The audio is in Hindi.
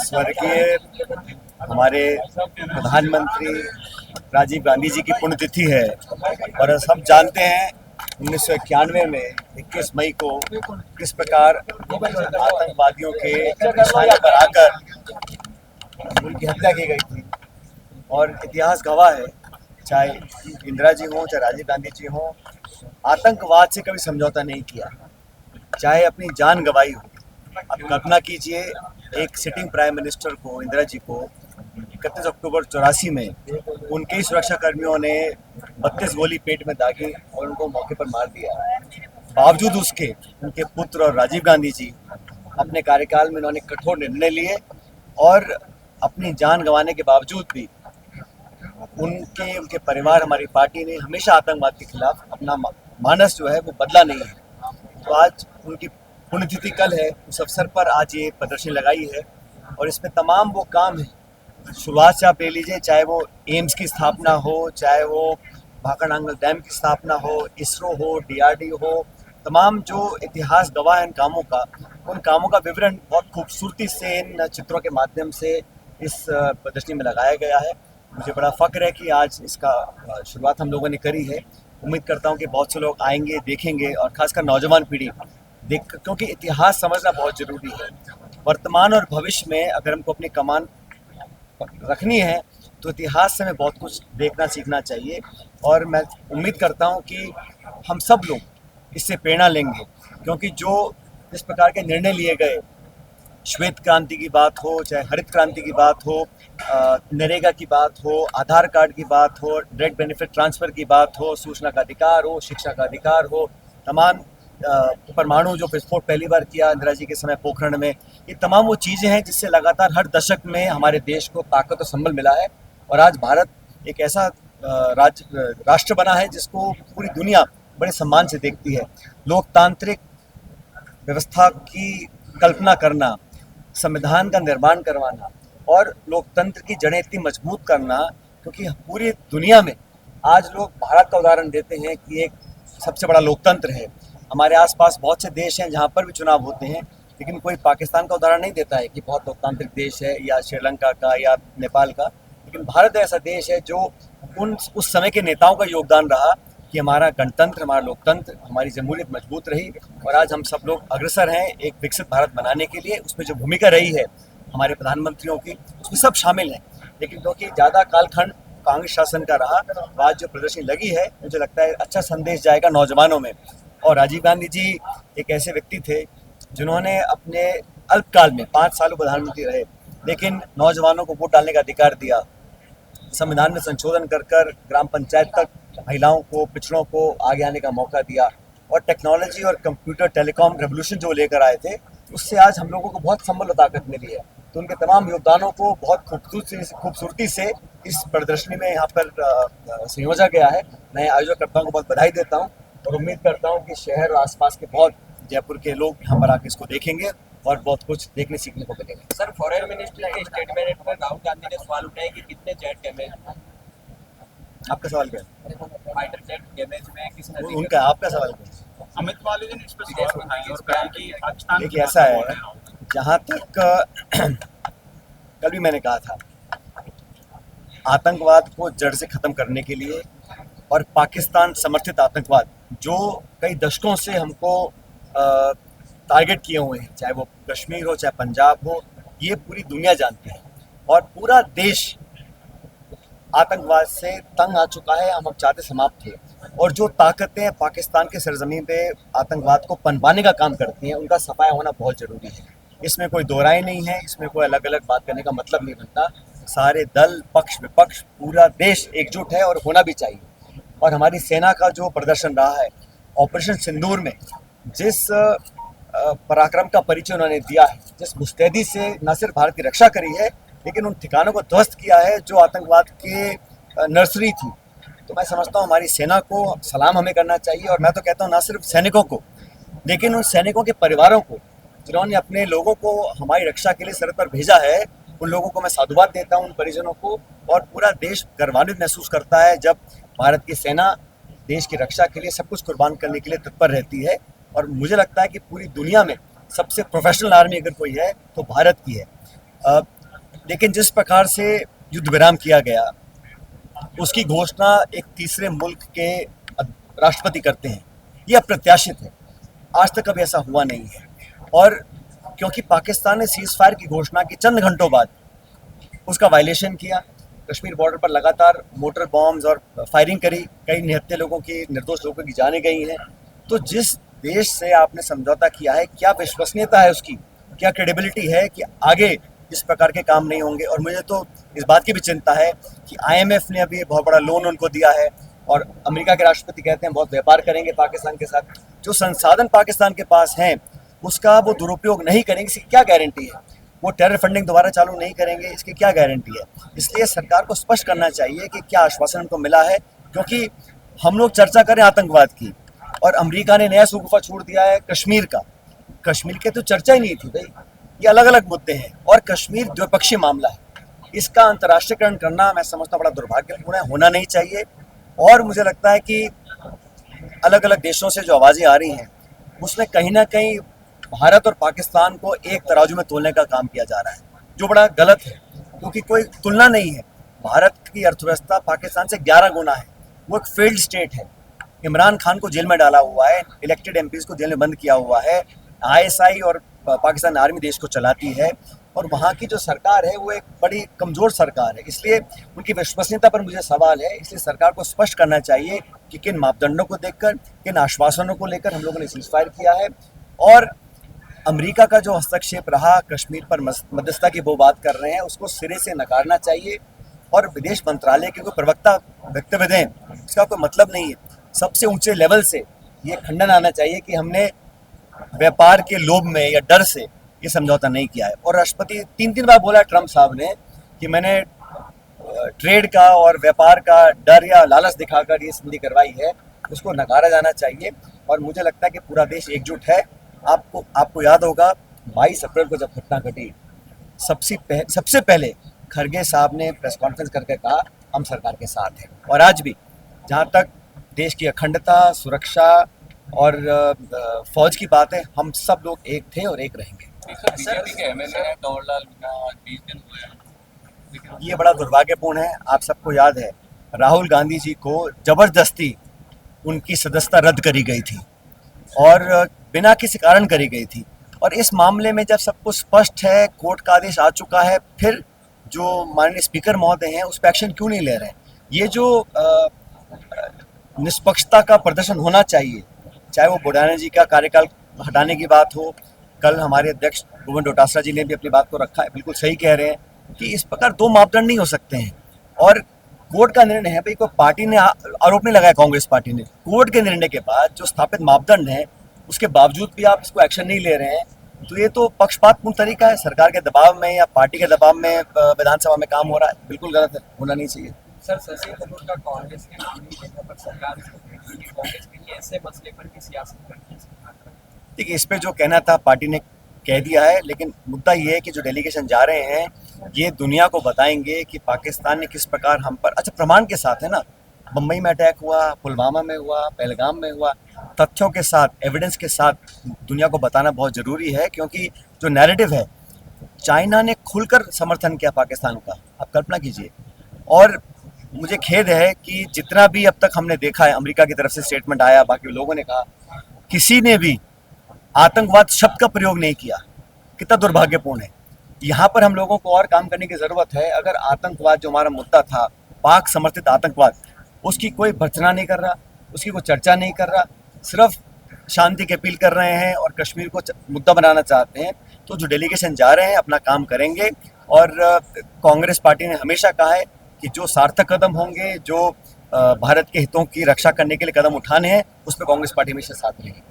स्वर्गीय हमारे प्रधानमंत्री राजीव गांधी जी की पुण्यतिथि है और सब जानते हैं 1991 में 21 मई को किस प्रकार आतंकवादियों के निशाने पर आकर उनकी हत्या की गई थी। और इतिहास गवाह है, चाहे इंदिरा जी हों चाहे राजीव गांधी जी हों, आतंकवाद से कभी समझौता नहीं किया, चाहे अपनी जान गंवाई हो। अब कल्पना कीजिए, एक सिटिंग प्राइम मिनिस्टर को, इंदिरा जी को 31 अक्टूबर 84 में उनके ही सुरक्षा कर्मियों ने 32 गोली पेट में दागी और उनको मौके पर मार दिया। बावजूद उसके उनके पुत्र और राजीव गांधी जी अपने कार्यकाल में उन्होंने कठोर निर्णय लिए और अपनी जान गंवाने के बावजूद भी उनके परिवार, हमारी पार्टी ने हमेशा आतंकवाद के खिलाफ अपना मानस जो है वो बदला नहीं है। तो आज उनकी पुण्यतिथि कल है, उस अवसर पर आज ये प्रदर्शनी लगाई है और इसमें तमाम वो काम है। शुरुआत से आप ले लीजिए, चाहे वो एम्स की स्थापना हो, चाहे वो भाकरनांगल डैम की स्थापना हो, इसरो हो, DRDO हो, तमाम जो इतिहास गवाह है इन कामों का, उन कामों का विवरण बहुत खूबसूरती से इन चित्रों के माध्यम से इस प्रदर्शनी में लगाया गया है। मुझे बड़ा फ़ख्र है कि आज इसका शुरुआत हम लोगों ने करी है। उम्मीद करता हूँ कि बहुत से लोग आएंगे, देखेंगे और ख़ासकर नौजवान पीढ़ी देख, क्योंकि इतिहास समझना बहुत ज़रूरी है। वर्तमान और भविष्य में अगर हमको अपनी कमान रखनी है तो इतिहास से हमें बहुत कुछ देखना सीखना चाहिए और मैं उम्मीद करता हूँ कि हम सब लोग इससे प्रेरणा लेंगे, क्योंकि जो इस प्रकार के निर्णय लिए गए, श्वेत क्रांति की बात हो, चाहे हरित क्रांति की बात हो, नरेगा की बात हो, आधार कार्ड की बात हो, डायरेक्ट बेनिफिट ट्रांसफ़र की बात हो, सूचना का अधिकार हो, शिक्षा का अधिकार हो, तमाम परमाणु जो विस्फोट पहली बार किया इंदिरा जी के समय पोखरण में, ये तमाम वो चीज़ें हैं जिससे लगातार हर दशक में हमारे देश को ताकत और संबल मिला है। और आज भारत एक ऐसा राष्ट्र बना है जिसको पूरी दुनिया बड़े सम्मान से देखती है। लोकतांत्रिक व्यवस्था की कल्पना करना, संविधान का निर्माण करवाना और लोकतंत्र की जड़ें इतनी मजबूत करना, क्योंकि पूरी दुनिया में आज लोग भारत का उदाहरण देते हैं कि एक सबसे बड़ा लोकतंत्र है। हमारे आसपास बहुत से देश हैं जहाँ पर भी चुनाव होते हैं, लेकिन कोई पाकिस्तान का उदाहरण नहीं देता है कि बहुत लोकतांत्रिक देश है, या श्रीलंका का या नेपाल का। लेकिन भारत ऐसा देश है जो उस समय के नेताओं का योगदान रहा कि हमारा गणतंत्र, हमारा लोकतंत्र, हमारी जमहूरियत मजबूत रही और आज हम सब लोग अग्रसर हैं एक विकसित भारत बनाने के लिए। उसमें जो भूमिका रही है हमारे प्रधानमंत्रियों की, उसमें सब शामिल हैं। लेकिन क्योंकि ज़्यादा कालखंड कांग्रेस शासन का रहा, तो आज जो प्रदर्शनी लगी है, मुझे लगता है अच्छा संदेश जाएगा नौजवानों में। और राजीव गांधी जी एक ऐसे व्यक्ति थे जिन्होंने अपने अल्पकाल में 5 सालों प्रधानमंत्री रहे, लेकिन नौजवानों को वोट डालने का अधिकार दिया, संविधान में संशोधन कर कर ग्राम पंचायत तक महिलाओं को, पिछड़ों को आगे आने का मौका दिया और टेक्नोलॉजी और कंप्यूटर टेलीकॉम रेवोल्यूशन जो लेकर आए थे, उससे आज हम लोगों को बहुत संबल और ताकत मिली है। तो उनके तमाम योगदानों को बहुत खूबसूरती से इस प्रदर्शनी में यहाँ पर संयोजा गया है। मैं आयोजकर्ताओं को बहुत बधाई देता हूँ और उम्मीद करता हूँ कि शहर और आसपास के बहुत जयपुर के लोग यहाँ पर आकर इसको देखेंगे और बहुत कुछ देखने सीखने को मिलेगा। सर, फॉरेन मिनिस्टर के स्टेटमेंट पर राहुल गांधी ने सवाल उठाया कि कितने जेट डैमेज, आपका सवाल क्या है? फाइटर जेट डैमेज में किस नदी उनका, आपका सवाल क्या है? अमित वाले ने इस पर सवाल उठाए और कहा कि पाकिस्तान, देखिए ऐसा है, जहाँ तक कल भी मैंने कहा था, आतंकवाद को जड़ से ख़त्म करने के लिए और पाकिस्तान समर्थित आतंकवाद जो कई दशकों से हमको टारगेट किए हुए हैं, चाहे वो कश्मीर हो चाहे पंजाब हो, ये पूरी दुनिया जानती है और पूरा देश आतंकवाद से तंग आ चुका है। हम चाहते समाप्त थे और जो ताकतें पाकिस्तान के सरजमीन पे आतंकवाद को पनपाने का काम करती हैं, उनका सफाया होना बहुत ज़रूरी है। इसमें कोई दो राय नहीं है, इसमें कोई अलग अलग बात करने का मतलब नहीं बनता। सारे दल, पक्ष विपक्ष, पूरा देश एकजुट है और होना भी चाहिए। और हमारी सेना का जो प्रदर्शन रहा है ऑपरेशन सिंदूर में, जिस पराक्रम का परिचय उन्होंने दिया है, जिस मुस्तैदी से न सिर्फ भारत की रक्षा करी है लेकिन उन ठिकानों को ध्वस्त किया है जो आतंकवाद के नर्सरी थी, तो मैं समझता हूँ हमारी सेना को सलाम हमें करना चाहिए। और मैं तो कहता हूँ ना सिर्फ सैनिकों को, लेकिन उन सैनिकों के परिवारों को जिन्होंने अपने लोगों को हमारी रक्षा के लिए सरहद पर भेजा है, उन लोगों को मैं साधुवाद देता हूँ, उन परिजनों को। और पूरा देश गर्वान्वित महसूस करता है जब भारत की सेना देश की रक्षा के लिए सब कुछ कुर्बान करने के लिए तत्पर रहती है। और मुझे लगता है कि पूरी दुनिया में सबसे प्रोफेशनल आर्मी अगर कोई है तो भारत की है। लेकिन जिस प्रकार से युद्ध विराम किया गया, उसकी घोषणा एक तीसरे मुल्क के राष्ट्रपति करते हैं, ये अप्रत्याशित है। आज तक कभी ऐसा हुआ नहीं है। और क्योंकि पाकिस्तान ने सीज फायर की घोषणा की चंद घंटों बाद उसका वायलेशन किया, कश्मीर बॉर्डर पर लगातार मोटर बॉम्ब्स और फायरिंग करी, कई निहत्थे लोगों की, निर्दोष लोगों की जानें गई हैं। तो जिस देश से आपने समझौता किया है, क्या विश्वसनीयता है उसकी, क्या क्रेडिबिलिटी है कि आगे इस प्रकार के काम नहीं होंगे। और मुझे तो इस बात की भी चिंता है कि IMF ने अभी बहुत बड़ा लोन उनको दिया है और अमेरिका के राष्ट्रपति कहते हैं बहुत व्यापार करेंगे पाकिस्तान के साथ। जो संसाधन पाकिस्तान के पास हैं उसका वो दुरुपयोग नहीं करेंगे, इसकी क्या गारंटी है। वो टेरर फंडिंग दोबारा चालू नहीं करेंगे, इसकी क्या गारंटी है। इसलिए सरकार को स्पष्ट करना चाहिए कि क्या आश्वासन उनको मिला है, क्योंकि हम लोग चर्चा करें आतंकवाद की और अमेरिका ने नया शगुफा छोड़ दिया है कश्मीर का। कश्मीर की तो चर्चा ही नहीं थी भाई, ये अलग अलग मुद्दे हैं और कश्मीर द्विपक्षीय मामला है। इसका अंतर्राष्ट्रीयकरण करना मैं समझता हूँ बड़ा दुर्भाग्यपूर्ण है, होना नहीं चाहिए। और मुझे लगता है कि अलग अलग देशों से जो आवाज़ें आ रही हैं उसमें कहीं ना कहीं भारत और पाकिस्तान को एक तराजू में तोलने का काम किया जा रहा है, जो बड़ा गलत है, क्योंकि कोई तुलना नहीं है। भारत की अर्थव्यवस्था पाकिस्तान से 11 गुना है, वो एक फेल्ड स्टेट है। इमरान खान को जेल में डाला हुआ है, इलेक्टेड MPs को जेल में बंद किया हुआ है, ISI और पाकिस्तान आर्मी देश को चलाती है और वहाँ की जो सरकार है वो एक बड़ी कमज़ोर सरकार है। इसलिए उनकी विश्वसनीयता पर मुझे सवाल है। इसलिए सरकार को स्पष्ट करना चाहिए कि किन मापदंडों को देखकर, किन आश्वासनों को लेकर हम लोगों ने सीज फायर किया है। और अमेरिका का जो हस्तक्षेप रहा, कश्मीर पर मध्यस्थता की वो बात कर रहे हैं, उसको सिरे से नकारना चाहिए और विदेश मंत्रालय के कोई प्रवक्ता वक्तव्य दें, इसका कोई मतलब नहीं है। सबसे ऊंचे लेवल से ये खंडन आना चाहिए कि हमने व्यापार के लोभ में या डर से ये समझौता नहीं किया है। और राष्ट्रपति 3 बार बोला ट्रम्प साहब ने कि मैंने ट्रेड का और व्यापार का डर या लालच दिखाकर ये संधि करवाई है, उसको नकारा जाना चाहिए। और मुझे लगता है कि पूरा देश एकजुट है। आपको याद होगा 22 अप्रैल को जब घटना घटी, सबसे पहले खरगे साहब ने प्रेस कॉन्फ्रेंस करके कहा हम सरकार के साथ हैं। और आज भी जहाँ तक देश की अखंडता, सुरक्षा और फौज की बात है, हम सब लोग एक थे और एक रहेंगे। बीजेपी के MLA हैं गौरलाल मीणा, आज 20 दिन हुए। ये बड़ा दुर्भाग्यपूर्ण है। आप सबको याद है राहुल गांधी जी को जबरदस्ती उनकी सदस्यता रद्द करी गई थी और बिना किसी कारण करी गई थी। और इस मामले में जब सब कुछ स्पष्ट है, कोर्ट का आदेश आ चुका है, फिर जो माननीय स्पीकर महोदय हैं उस पर एक्शन क्यों नहीं ले रहे हैं। ये जो निष्पक्षता का प्रदर्शन होना चाहिए, चाहे वो बुढ़ाना जी का कार्यकाल हटाने की बात हो, कल हमारे अध्यक्ष गोविंद डोटासरा जी ने भी अपनी बात को रखा है, बिल्कुल सही कह रहे हैं कि इस प्रकार 2 मापदंड नहीं हो सकते हैं। और कोर्ट का निर्णय है भाई, कोई पार्टी ने आरोप नहीं लगाया, कांग्रेस पार्टी ने। कोर्ट के निर्णय के बाद जो स्थापित मापदंड है उसके बावजूद भी आप इसको एक्शन नहीं ले रहे हैं, तो ये तो पक्षपातपूर्ण तरीका है। सरकार के दबाव में या पार्टी के दबाव में विधानसभा में काम हो रहा है, बिल्कुल गलत है, होना नहीं चाहिए। सर, शशि थरूर का कांग्रेस के नामी जगह पर सरकार कांग्रेस के लिए ऐसे मसले पर की सियासत करनी है। देखिए, इस पे जो कहना था पार्टी ने कह दिया है, लेकिन मुद्दा ये है कि जो डेलीगेशन जा रहे हैं ये दुनिया को बताएंगे कि पाकिस्तान ने किस प्रकार हम पर, अच्छा प्रमाण के साथ है ना, बम्बई में अटैक हुआ, पुलवामा में हुआ, पहलगाम में हुआ, तथ्यों के साथ, एविडेंस के साथ दुनिया को बताना बहुत ज़रूरी है। क्योंकि जो नैरेटिव है, चाइना ने खुलकर समर्थन किया पाकिस्तान का, आप कल्पना कीजिए। और मुझे खेद है कि जितना भी अब तक हमने देखा है, अमेरिका की तरफ से स्टेटमेंट आया, बाकी लोगों ने कहा, किसी ने भी आतंकवाद शब्द का प्रयोग नहीं किया। कितना दुर्भाग्यपूर्ण है। यहाँ पर हम लोगों को और काम करने की ज़रूरत है। अगर आतंकवाद जो हमारा मुद्दा था, पाक समर्थित आतंकवाद, उसकी कोई भर्त्सना नहीं कर रहा, उसकी कोई चर्चा नहीं कर रहा, सिर्फ शांति की अपील कर रहे हैं और कश्मीर को मुद्दा बनाना चाहते हैं, तो जो डेलीगेशन जा रहे हैं अपना काम करेंगे। और कांग्रेस पार्टी ने हमेशा कहा है कि जो सार्थक कदम होंगे, जो भारत के हितों की रक्षा करने के लिए कदम उठाने हैं, उस पर कांग्रेस पार्टी हमेशा साथ रहेगी।